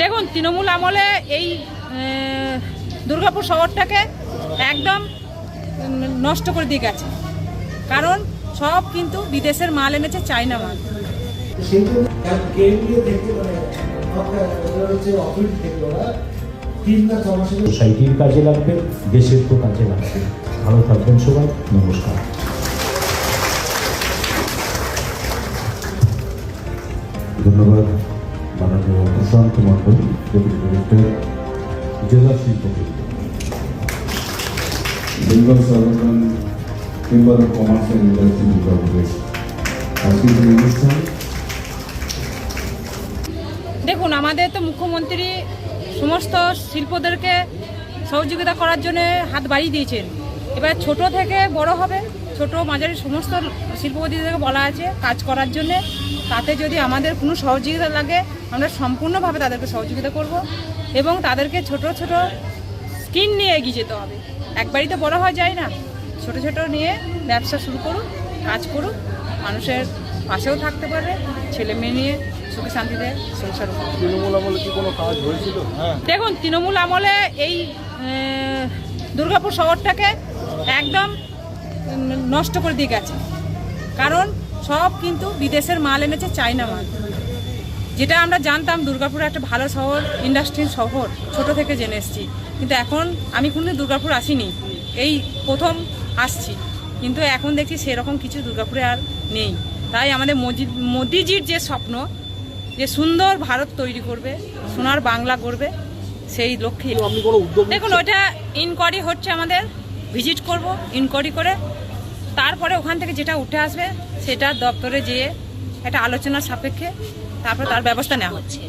দেখুন, তৃণমূল আমলে এই দুর্গাপুর শহরটাকে একদম নষ্ট করে দিয়ে গেছে। কারণ সব কিন্তু বিদেশের মাল এনেছে, চায়না মাল। সোসাইটির কাজে লাগবে, দেশের তো কাজে লাগবে। ভালো থাকবেন সবাই, নমস্কার। ধন্যবাদ মাননীয় প্রশান্ত মন্ডল, ডেপুটি ডিরেক্টর, জেলা শিল্প বেঙ্গল সরকার chamber of commerce and industry বিভাগের আজকের এই অনুষ্ঠান। দেখুন, আমাদের তো মুখ্যমন্ত্রী সমস্ত শিল্পদেরকে সহযোগিতা করার জন্য হাত বাড়িয়ে দিয়েছেন। এবার ছোট থেকে বড় হবে, ছোট মাঝারি সমস্ত শিল্পপতিদেরকে বলা আছে কাজ করার জন্য। তাতে যদি আমাদের কোনো সহযোগিতা লাগে, আমরা সম্পূর্ণভাবে তাদেরকে সহযোগিতা করব এবং তাদেরকে ছোট ছোট স্কিম নিয়ে এগিয়ে যেতে হবে। একবারই তো বড় হওয়া যায় না, ছোট ছোট নিয়ে ব্যবসা শুরু করুক, কাজ করুক, মানুষের পাশেও থাকতে পারবে, ছেলে মেয়ে নিয়ে সুখে শান্তিতে সংসার। তৃণমূল আমলে কি কোনো কাজ হয়েছিল? দেখুন, তৃণমূল আমলে এই দুর্গাপুর শহরটাকে একদম নষ্ট করে দিয়ে গেছে। কারণ সব কিন্তু বিদেশের মাল এনেছে, চায়না মাল। যেটা আমরা জানতাম দুর্গাপুর একটা ভালো শহর, ইন্ডাস্ট্রির শহর, ছোট থেকে জেনে এসেছি। কিন্তু এখন আমি কোনো দুর্গাপুর আসিনি, এই প্রথম আসছি। কিন্তু এখন দেখছি সেরকম কিছু দুর্গাপুরে আর নেই। তাই আমাদের মোদিজির যে স্বপ্ন, যে সুন্দর ভারত তৈরি করবে, সোনার বাংলা করবে, সেই লক্ষ্যে দেখুন ওইটা ইনকোয়ারি হচ্ছে। আমাদের ভিজিট করব, ইনকোয়ারি করে তারপরে ওখান থেকে যেটা উঠে আসবে সেটা দপ্তরে যেয়ে একটা আলোচনার সাপেক্ষে তারপর তার ব্যবস্থা নেওয়া হচ্ছে।